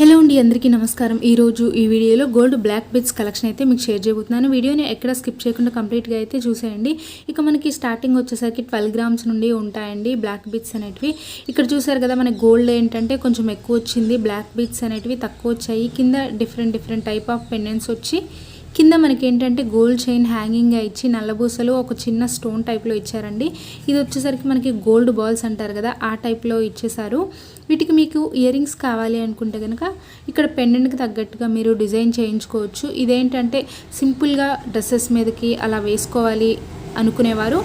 Hello అండి, అందరికీ నమస్కారం. ఈరోజు ఈ వీడియోలో గోల్డ్ బ్లాక్ బిట్స్ కలెక్షన్ అయితే మీకు షేర్ చేయబోతున్నాను. వీడియోని ఎక్కడ స్కిప్ చేయకుండా కంప్లీట్గా అయితే చూసేయండి. ఇక మనకి స్టార్టింగ్ వచ్చేసరికి 12 గ్రామ్స్ నుండి ఉంటాయండి బ్లాక్ బిట్స్ అనేటివి. ఇక్కడ చూసారు కదా, మనకి గోల్డ్ ఏంటంటే కొంచెం ఎక్కువ వచ్చింది, బ్లాక్ బిట్స్ అనేటివి తక్కువ వచ్చాయి. కింద డిఫరెంట్ టైప్ ఆఫ్ పెండెంట్స్ వచ్చి కింద మనకి ఏంటంటే గోల్డ్ చైన్ హ్యాంగింగ్గా ఇచ్చి నల్లబూసలు ఒక చిన్న స్టోన్ టైప్లో ఇచ్చారండి. ఇది వచ్చేసరికి మనకి గోల్డ్ బాల్స్ అంటారు కదా, ఆ టైప్లో ఇచ్చేసారు. వీటికి మీకు ఇయర్ రింగ్స్ కావాలి అనుకుంటే కనుక ఇక్కడ పెండెంట్కి తగ్గట్టుగా మీరు డిజైన్ చేయించుకోవచ్చు. ఇదేంటంటే సింపుల్గా డ్రెస్సెస్ మీదకి అలా వేసుకోవాలి అనుకునేవారు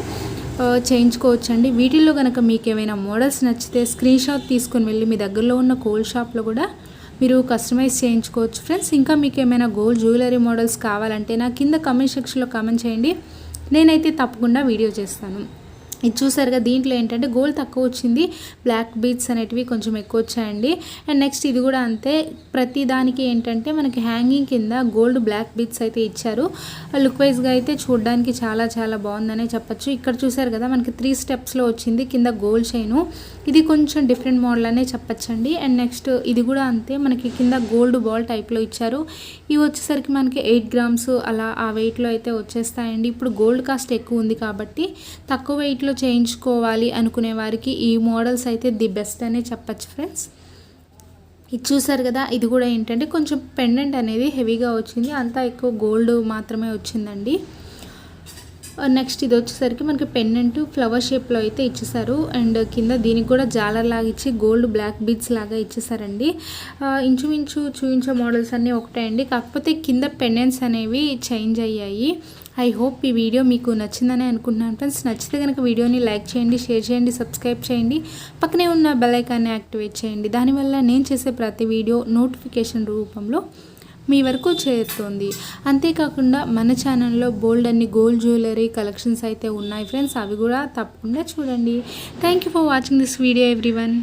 చేయించుకోవచ్చు అండి. వీటిల్లో కనుక మీకు ఏమైనా మోడల్స్ నచ్చితే స్క్రీన్ షాట్ తీసుకొని వెళ్ళి మీ దగ్గరలో ఉన్న గోల్డ్ షాప్లో కూడా మీరు కస్టమైజ్ చేయించుకోవచ్చు ఫ్రెండ్స్. ఇంకా మీకు ఏమైనా గోల్డ్ జ్యువెలరీ మోడల్స్ కావాలంటే నా కింద కామెంట్ సెక్షన్లో కామెంట్ చేయండి, నేనైతే తప్పకుండా వీడియో చేస్తాను. ఇది చూసారుగా, దీంట్లో ఏంటంటే గోల్డ్ తక్కువ వచ్చింది, బ్లాక్ బీడ్స్ అనేటివి కొంచెం ఎక్కువ వచ్చాయండి. అండ్ నెక్స్ట్ ఇది కూడా అంతే, ప్రతి దానికి ఏంటంటే మనకి హ్యాంగింగ్ కింద గోల్డ్ బ్లాక్ బీడ్స్ అయితే ఇచ్చారు. లుక్ వైజ్గా అయితే చూడడానికి చాలా బాగుందనే చెప్పచ్చు. ఇక్కడ చూసారు కదా, మనకి 3 స్టెప్స్లో వచ్చింది కింద గోల్డ్ చైను. ఇది కొంచెం డిఫరెంట్ మోడల్ అనే చెప్పచ్చండి. అండ్ నెక్స్ట్ ఇది కూడా అంతే, మనకి కింద గోల్డ్ బాల్ టైప్లో ఇచ్చారు. ఇవి వచ్చేసరికి మనకి 8 గ్రామ్స్ అలా ఆ వెయిట్లో అయితే వచ్చేస్తాయండి. ఇప్పుడు గోల్డ్ కాస్ట్ ఎక్కువ ఉంది కాబట్టి తక్కువ వెయిట్లో చేయించుకోవాలి అనుకునే వారికి ఈ మోడల్స్ అయితే ది బెస్ట్ అనే చెప్పచ్చు ఫ్రెండ్స్. ఇది చూసారు కదా, ఇది కూడా ఏంటంటే కొంచెం పెండెంట్ అనేది హెవీగా వచ్చింది, అంతా ఎక్కువ గోల్డ్ మాత్రమే వచ్చిందండి. నెక్స్ట్ ఇది వచ్చేసరికి మనకి పెండెంట్ ఫ్లవర్ షేప్లో అయితే ఇచ్చేసారు. అండ్ కింద దీనికి కూడా జాలర్ లాగా ఇచ్చి గోల్డ్ బ్లాక్ బీడ్స్ లాగా ఇచ్చేసారండి. ఇంచుమించు చూపించే మోడల్స్ అన్నీ ఒకటే అండి, కాకపోతే కింద పెండెంట్స్ అనేవి చేంజ్ అయ్యాయి. ఐ హోప్ ఈ వీడియో మీకు నచ్చిందని అనుకుంటున్నాను ఫ్రెండ్స్. నచ్చితే కనుక వీడియోని లైక్ చేయండి, షేర్ చేయండి, సబ్స్క్రైబ్ చేయండి, పక్కనే ఉన్న బెల్ ఐకాన్ని యాక్టివేట్ చేయండి. దానివల్ల నేను చేసే ప్రతి వీడియో నోటిఫికేషన్ రూపంలో మీ వరకు చేరుతుంది. అంతేకాకుండా మన ఛానల్లో బోల్డ్ అన్ని గోల్డ్ జ్యువెలరీ కలెక్షన్స్ అయితే ఉన్నాయి ఫ్రెండ్స్, అవి కూడా తప్పకుండా చూడండి. Thank you for watching this video everyone.